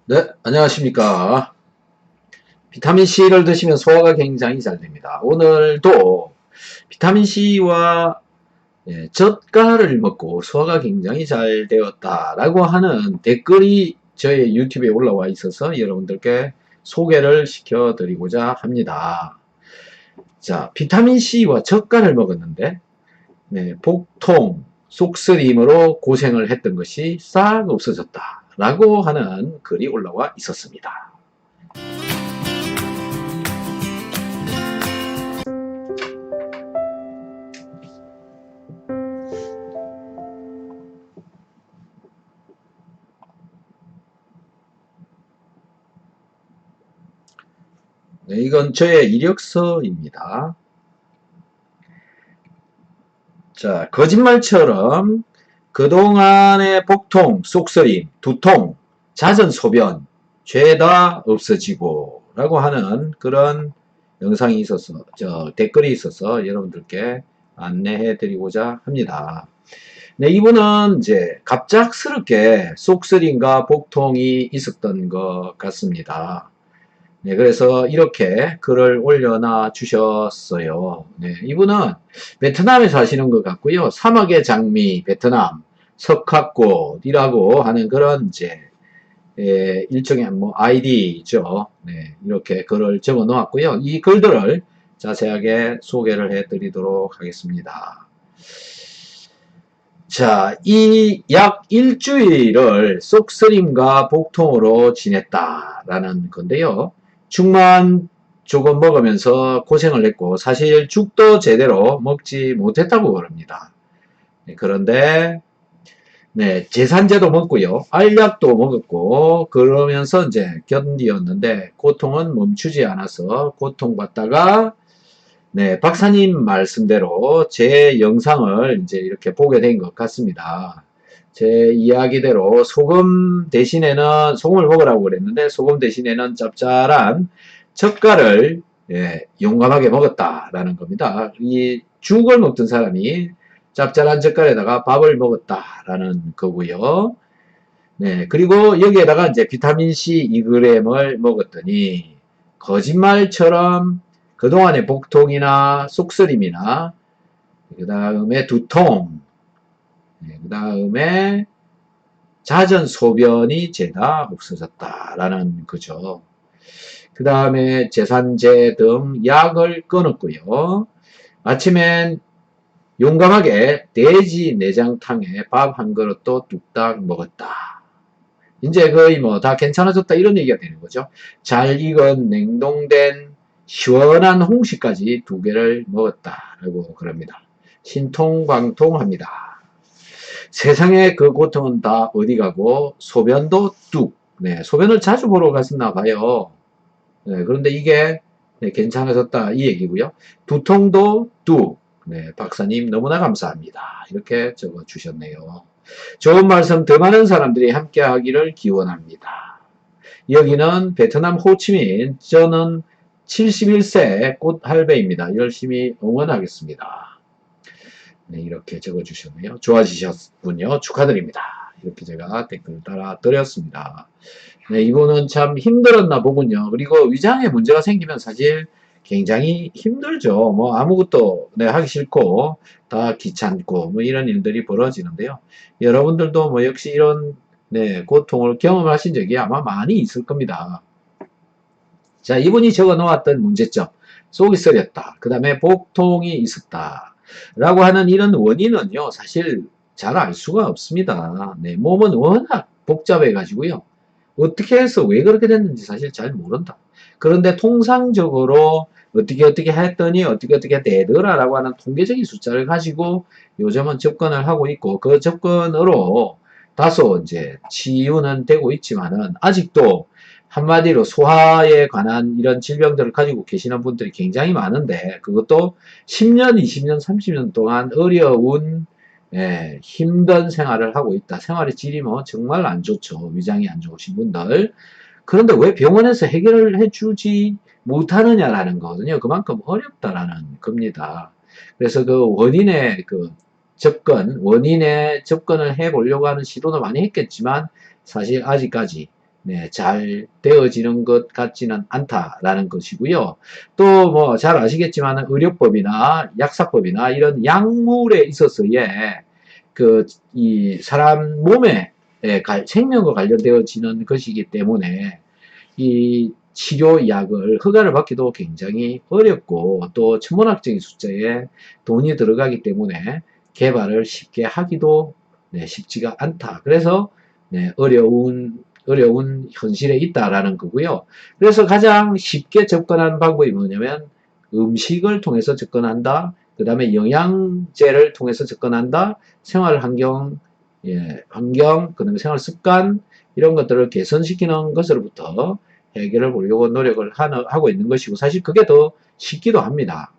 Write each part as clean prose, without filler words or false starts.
네, 안녕하십니까. 비타민C를 드시면 소화가 굉장히 잘 됩니다. 오늘도 비타민C와 젓갈을 먹고 소화가 굉장히 잘 되었다라고 하는 댓글이 저의 유튜브에 올라와 있어서 여러분들께 소개를 시켜드리고자 합니다. 자, 비타민C와 젓갈을 먹었는데 복통, 속쓰림으로 고생을 했던 것이 싹 없어졌다라고 하는 글이 올라와 있었습니다. 네, 이건 저의 이력서입니다. 자, 거짓말처럼 그동안의 복통, 속쓰림, 두통, 잦은 소변, 죄다 없어지고 라고 하는 그런 영상이 있어서, 댓글이 있어서 여러분들께 안내해 드리고자 합니다. 네, 이분은 이제 갑작스럽게 속쓰림과 복통이 있었던 것 같습니다. 네, 그래서 이렇게 글을 올려놔 주셨어요. 네, 이분은 베트남에 사시는 것 같고요. 사막의 장미, 베트남, 석학꽃이라고 하는 그런 이제 일종의 뭐 아이디죠. 네, 이렇게 글을 적어 놓았고요. 이 글들을 자세하게 소개를 해 드리도록 하겠습니다. 자, 이 약 일주일을 속쓰림과 복통으로 지냈다라는 건데요. 죽만 조금 먹으면서 고생을 했고 사실 죽도 제대로 먹지 못했다고 그럽니다. 그런데 제산제도 먹고요. 알약도 먹었고 그러면서 이제 견디었는데 고통은 멈추지 않아서 고통받다가 박사님 말씀대로 제 영상을 이제 이렇게 보게 된 것 같습니다. 제 이야기대로 소금을 먹으라고 그랬는데 소금 대신에는 짭짤한 젓갈을 용감하게 먹었다라는 겁니다. 이 죽을 먹던 사람이 짭짤한 젓갈에다가 밥을 먹었다라는 거고요. 네, 그리고 여기에다가 이제 비타민C 2g을 먹었더니 거짓말처럼 그동안의 복통이나 속쓰림이나 그 다음에 두통, 그 다음에 잦은 소변이 죄다 없어졌다라는 거죠. 그 다음에 제산제 등 약을 끊었고요. 아침엔 용감하게 돼지 내장탕에 밥 한 그릇도 뚝딱 먹었다. 이제 거의 뭐 다 괜찮아졌다 이런 얘기가 되는 거죠. 잘 익은 냉동된 시원한 홍시까지 2개를 먹었다라고 그럽니다. 신통방통합니다. 세상에 그 고통은 다 어디 가고 소변도 뚝. 네, 소변을 자주 보러 갔었나 봐요. 네, 그런데 이게 괜찮아졌다 이 얘기고요. 두통도 뚝. 네, 박사님 너무나 감사합니다. 이렇게 적어 주셨네요. 좋은 말씀 더 많은 사람들이 함께 하기를 기원합니다. 여기는 베트남 호치민, 저는 71세 꽃할배입니다. 열심히 응원하겠습니다. 네, 이렇게 적어주셨네요. 좋아지셨군요. 축하드립니다. 이렇게 제가 댓글 따라 드렸습니다. 네, 이분은 참 힘들었나 보군요. 그리고 위장에 문제가 생기면 사실 굉장히 힘들죠. 뭐 아무것도 하기 싫고 다 귀찮고 뭐 이런 일들이 벌어지는데요. 여러분들도 뭐 역시 이런 고통을 경험하신 적이 아마 많이 있을 겁니다. 자, 이분이 적어 놓았던 문제점. 속이 쓰렸다. 그 다음에 복통이 있었다. 라고 하는 이런 원인은요, 사실 잘 알 수가 없습니다. 몸은 워낙 복잡해 가지고요. 어떻게 해서 왜 그렇게 됐는지 사실 잘 모른다. 그런데 통상적으로 어떻게 했더니 어떻게 되더라라고 하는 통계적인 숫자를 가지고 요즘은 접근을 하고 있고 그 접근으로 다소 이제 치유는 되고 있지만은 아직도 한마디로 소화에 관한 이런 질병들을 가지고 계시는 분들이 굉장히 많은데 그것도 10년, 20년, 30년 동안 어려운 힘든 생활을 하고 있다. 생활의 질이 뭐 정말 안 좋죠. 위장이 안 좋으신 분들. 그런데 왜 병원에서 해결을 해주지 못하느냐라는 거거든요. 그만큼 어렵다라는 겁니다. 그래서 그 원인의 접근을 해보려고 하는 시도도 많이 했겠지만 사실 아직까지 네, 잘 되어지는 것 같지는 않다라는 것이고요. 또 뭐 잘 아시겠지만 의료법이나 약사법이나 이런 약물에 있어서의 이 사람 몸에 생명과 관련되어지는 것이기 때문에 이 치료약을 허가를 받기도 굉장히 어렵고 또 천문학적인 숫자에 돈이 들어가기 때문에 개발을 쉽게 하기도 쉽지가 않다. 그래서 어려운 현실에 있다라는 거고요. 그래서 가장 쉽게 접근하는 방법이 뭐냐면 음식을 통해서 접근한다. 그 다음에 영양제를 통해서 접근한다. 생활 환경, 그 다음에 생활 습관, 이런 것들을 개선시키는 것으로부터 해결을 보려고 노력을 하고 있는 것이고, 사실 그게 더 쉽기도 합니다.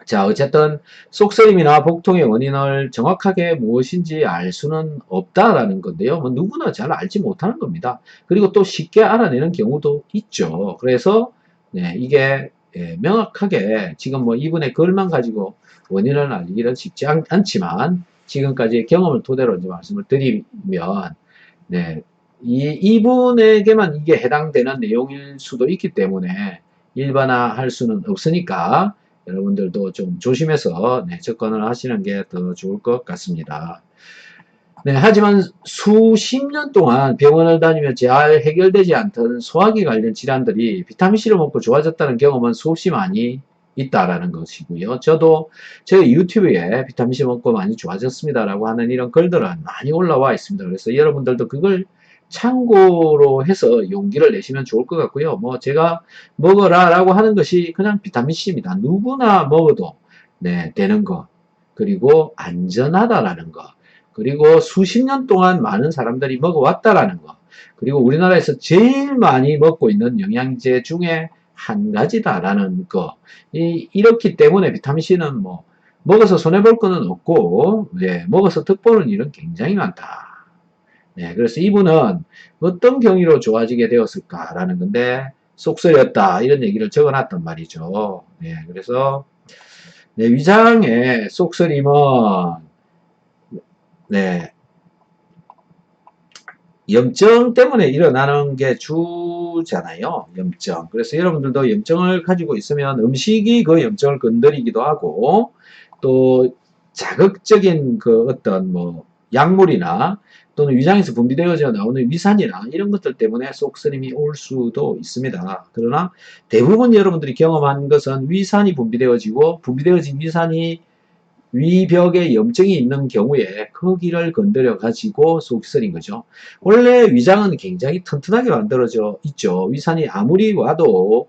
자, 어쨌든 속쓰림이나 복통의 원인을 정확하게 무엇인지 알 수는 없다라는 건데요. 뭐 누구나 잘 알지 못하는 겁니다. 그리고 또 쉽게 알아내는 경우도 있죠. 그래서 이게 명확하게 지금 뭐 이분의 글만 가지고 원인을 알기는 쉽지 않지만 지금까지의 경험을 토대로 이제 말씀을 드리면 이분에게만 이게 해당되는 내용일 수도 있기 때문에 일반화할 수는 없으니까 여러분들도 좀 조심해서 접근을 하시는 게 더 좋을 것 같습니다. 하지만 수십 년 동안 병원을 다니며 잘 해결되지 않던 소화기 관련 질환들이 비타민C를 먹고 좋아졌다는 경험은 수없이 많이 있다라는 것이고요. 저도 제 유튜브에 비타민C 먹고 많이 좋아졌습니다라고 하는 이런 글들은 많이 올라와 있습니다. 그래서 여러분들도 그걸 참고로 해서 용기를 내시면 좋을 것 같고요. 뭐 제가 먹어라 라고 하는 것이 그냥 비타민C입니다. 누구나 먹어도 되는 것, 그리고 안전하다라는 것, 그리고 수십 년 동안 많은 사람들이 먹어왔다라는 것, 그리고 우리나라에서 제일 많이 먹고 있는 영양제 중에 한 가지다라는 거. 이렇기 때문에 비타민C는 뭐 먹어서 손해볼 거는 없고 먹어서 득보는 일은 굉장히 많다. 그래서 이분은 어떤 경위로 좋아지게 되었을까라는 건데 속쓰렸다 이런 얘기를 적어놨단 말이죠. 그래서 위장의 속쓰림은 염증 때문에 일어나는 게 주잖아요. 염증. 그래서 여러분들도 염증을 가지고 있으면 음식이 그 염증을 건드리기도 하고 또 자극적인 그 어떤 뭐 약물이나 또는 위장에서 분비되어져 나오는 위산이나 이런 것들 때문에 속쓰림이 올 수도 있습니다. 그러나 대부분 여러분들이 경험한 것은 위산이 분비되어지고 분비되어진 위산이 위벽에 염증이 있는 경우에 거기를 건드려 가지고 속쓰린 거죠. 원래 위장은 굉장히 튼튼하게 만들어져 있죠. 위산이 아무리 와도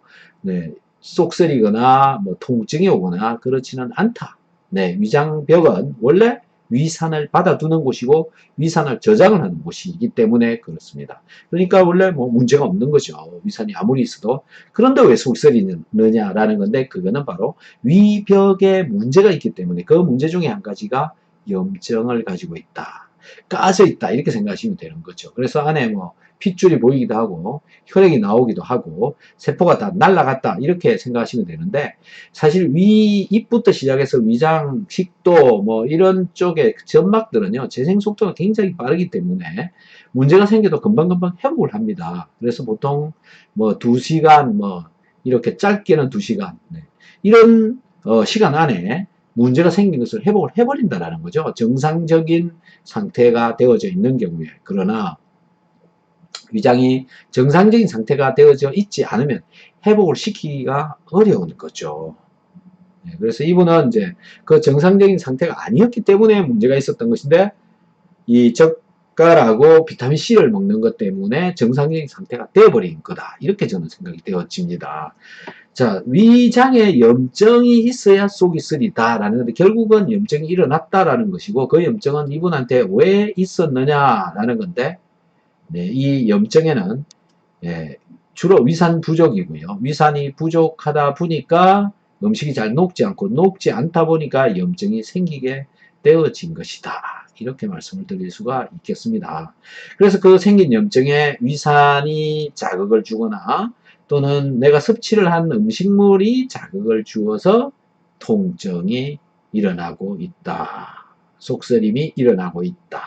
속쓰리거나 뭐 통증이 오거나 그렇지는 않다. 위장벽은 원래 위산을 받아두는 곳이고 위산을 저장을 하는 곳이기 때문에 그렇습니다. 그러니까 원래 뭐 문제가 없는 거죠. 위산이 아무리 있어도. 그런데 왜 속쓰리느냐라는 건데 그거는 바로 위벽에 문제가 있기 때문에 그 문제 중에 한 가지가 염증을 가지고 있다. 까져 있다. 이렇게 생각하시면 되는 거죠. 그래서 안에 뭐 핏줄이 보이기도 하고 혈액이 나오기도 하고 세포가 다 날아갔다. 이렇게 생각하시면 되는데 사실 입부터 시작해서 위장, 식도 뭐 이런 쪽의 점막들은요. 재생 속도가 굉장히 빠르기 때문에 문제가 생겨도 금방금방 회복을 합니다. 그래서 보통 뭐 2시간 뭐 이렇게 짧게는 2시간 이런 시간 안에 문제가 생긴 것을 회복을 해버린다라는 거죠. 정상적인 상태가 되어져 있는 경우에. 그러나 위장이 정상적인 상태가 되어져 있지 않으면 회복을 시키기가 어려운 거죠. 그래서 이분은 이제 그 정상적인 상태가 아니었기 때문에 문제가 있었던 것인데 이 젓가락하고 비타민C를 먹는 것 때문에 정상적인 상태가 되어버린 거다. 이렇게 저는 생각이 되어집니다. 자, 위장에 염증이 있어야 속이 쓰리다라는 건데 결국은 염증이 일어났다라는 것이고 그 염증은 이분한테 왜 있었느냐라는 건데 이 염증에는 주로 위산 부족이고요. 위산이 부족하다 보니까 음식이 잘 녹지 않고 녹지 않다 보니까 염증이 생기게 되어진 것이다. 이렇게 말씀을 드릴 수가 있겠습니다. 그래서 그 생긴 염증에 위산이 자극을 주거나 또는 내가 섭취를 한 음식물이 자극을 주어서 통증이 일어나고 있다. 속쓰림이 일어나고 있다.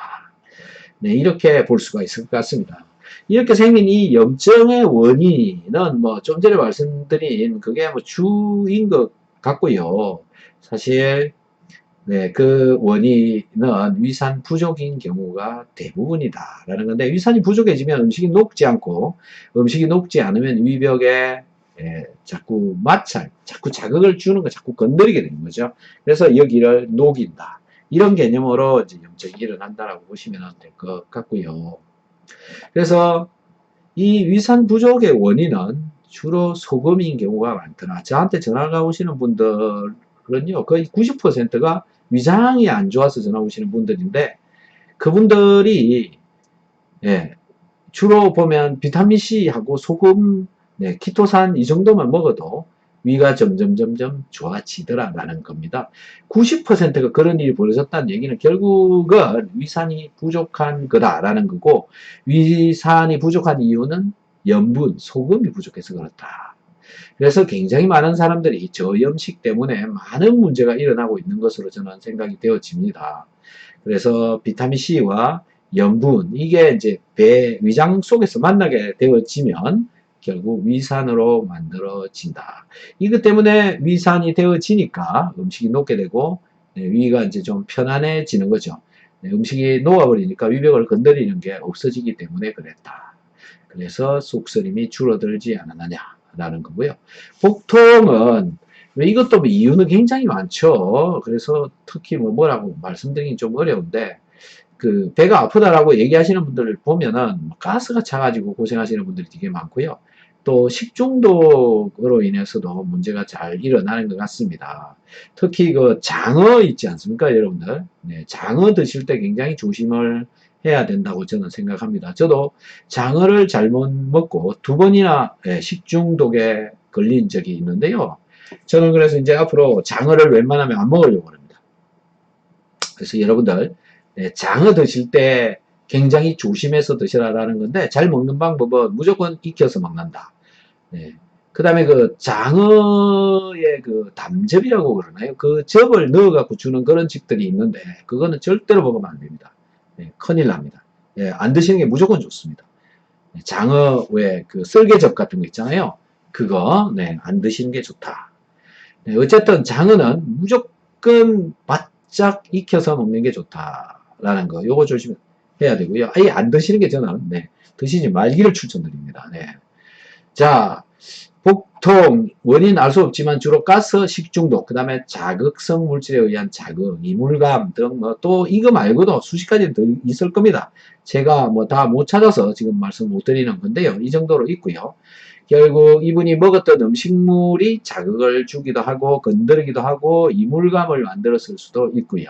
이렇게 볼 수가 있을 것 같습니다. 이렇게 생긴 이 염증의 원인은 뭐 좀 전에 말씀드린 그게 뭐 주인 것 같고요. 사실 네, 그 원인은 위산 부족인 경우가 대부분이다라는 건데, 위산이 부족해지면 음식이 녹지 않고, 음식이 녹지 않으면 위벽에 자꾸 마찰, 자꾸 자극을 주는 거, 자꾸 건드리게 되는 거죠. 그래서 여기를 녹인다. 이런 개념으로 이제 염증이 일어난다라고 보시면 될 것 같고요. 그래서 이 위산 부족의 원인은 주로 소금인 경우가 많더라. 저한테 전화가 오시는 분들은요, 거의 90%가 위장이 안 좋아서 전화 오시는 분들인데, 그분들이, 예, 주로 보면 비타민C하고 소금, 네, 키토산 이 정도만 먹어도 위가 점점 좋아지더라라는 겁니다. 90%가 그런 일이 벌어졌다는 얘기는 결국은 위산이 부족한 거다라는 거고, 위산이 부족한 이유는 염분, 소금이 부족해서 그렇다. 그래서 굉장히 많은 사람들이 저염식 때문에 많은 문제가 일어나고 있는 것으로 저는 생각이 되어집니다. 그래서 비타민C와 염분, 이게 이제 위장 속에서 만나게 되어지면 결국 위산으로 만들어진다. 이것 때문에 위산이 되어지니까 음식이 녹게 되고, 위가 이제 좀 편안해지는 거죠. 음식이 녹아버리니까 위벽을 건드리는 게 없어지기 때문에 그랬다. 그래서 속쓰림이 줄어들지 않았느냐라는 거고요. 복통은 이것도 뭐 이유는 굉장히 많죠. 그래서 특히 뭐라고 말씀드리긴 좀 어려운데, 그 배가 아프다라고 얘기하시는 분들을 보면은 가스가 차가지고 고생하시는 분들이 되게 많고요. 또 식중독으로 인해서도 문제가 잘 일어나는 것 같습니다. 특히 그 장어 있지 않습니까, 여러분들? 네, 장어 드실 때 굉장히 조심을 해야 된다고 저는 생각합니다. 저도 장어를 잘못 먹고 두 번이나 식중독에 걸린 적이 있는데요. 저는 그래서 이제 앞으로 장어를 웬만하면 안 먹으려고 합니다. 그래서 여러분들 장어 드실 때 굉장히 조심해서 드시라라는 건데, 잘 먹는 방법은 무조건 익혀서 먹는다. 네. 그 다음에 그 장어의 그 담즙이라고 그러나요? 그 즙을 넣어갖고 주는 그런 집들이 있는데, 그거는 절대로 먹으면 안 됩니다. 네, 큰일 납니다. 네, 안 드시는 게 무조건 좋습니다. 네, 장어 왜 그 쓸개즙 같은 거 있잖아요. 그거 안 드시는 게 좋다. 네, 어쨌든 장어는 무조건 바짝 익혀서 먹는 게 좋다라는 거, 요거 조심해야 되고요. 아예 안 드시는 게 저는 드시지 말기를 추천드립니다. 네. 자, 복통 원인 알 수 없지만 주로 가스, 식중독, 그 다음에 자극성 물질에 의한 자극, 이물감 등 뭐 또 이거 말고도 수십 가지 더 있을 겁니다. 제가 뭐 다 못 찾아서 지금 말씀 못 드리는 건데요. 이 정도로 있고요. 결국 이분이 먹었던 음식물이 자극을 주기도 하고 건드리기도 하고 이물감을 만들었을 수도 있고요.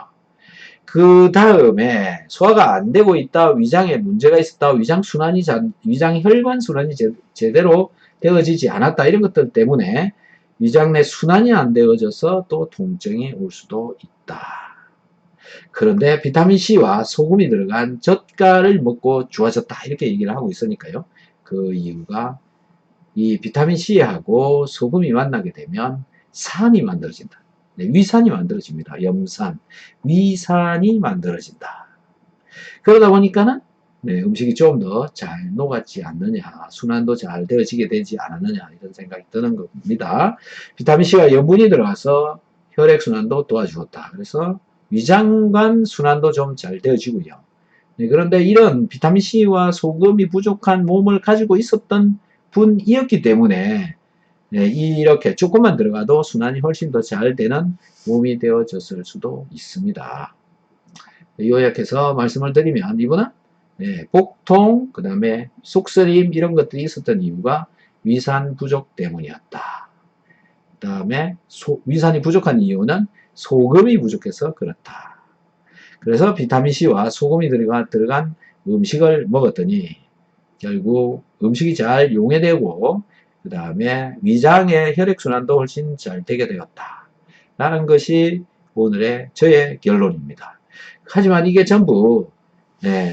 그 다음에 소화가 안 되고 있다, 위장에 문제가 있었다, 위장 혈관 순환이 제대로 되어지지 않았다, 이런 것들 때문에 위장 내 순환이 안 되어져서 또 통증이 올 수도 있다. 그런데 비타민C와 소금이 들어간 젓갈을 먹고 좋아졌다, 이렇게 얘기를 하고 있으니까요. 그 이유가 이 비타민C하고 소금이 만나게 되면 산이 만들어진다. 네, 위산이 만들어집니다. 염산, 위산이 만들어진다. 그러다 보니까는 음식이 좀 더 잘 녹았지 않느냐, 순환도 잘 되어지게 되지 않았느냐, 이런 생각이 드는 겁니다. 비타민C가 염분이 들어가서 혈액순환도 도와주었다. 그래서 위장관 순환도 좀 잘 되어지고요. 그런데 이런 비타민C와 소금이 부족한 몸을 가지고 있었던 분이었기 때문에 이렇게 조금만 들어가도 순환이 훨씬 더 잘 되는 몸이 되어졌을 수도 있습니다. 요약해서 말씀을 드리면 이분은 복통, 그 다음에 속쓰림 이런 것들이 있었던 이유가 위산 부족 때문이었다. 그 다음에 위산이 부족한 이유는 소금이 부족해서 그렇다. 그래서 비타민C와 소금이 들어간 음식을 먹었더니 결국 음식이 잘 용해되고 그 다음에 위장의 혈액순환도 훨씬 잘 되게 되었다. 라는 것이 오늘의 저의 결론입니다. 하지만 이게 전부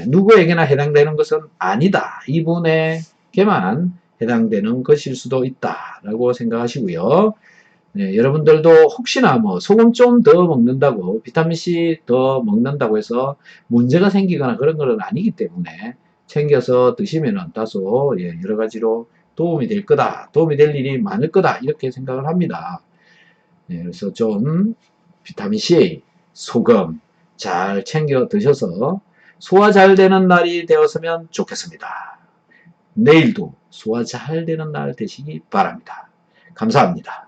누구에게나 해당되는 것은 아니다. 이분에게만 해당되는 것일 수도 있다라고 생각하시고요. 여러분들도 혹시나 뭐 소금 좀 더 먹는다고 비타민C 더 먹는다고 해서 문제가 생기거나 그런 것은 아니기 때문에 챙겨서 드시면은 다소 예, 여러 가지로 도움이 될 거다. 도움이 될 일이 많을 거다. 이렇게 생각을 합니다. 예, 그래서 좀 비타민C, 소금 잘 챙겨 드셔서 소화 잘 되는 날이 되었으면 좋겠습니다. 내일도 소화 잘 되는 날 되시기 바랍니다. 감사합니다.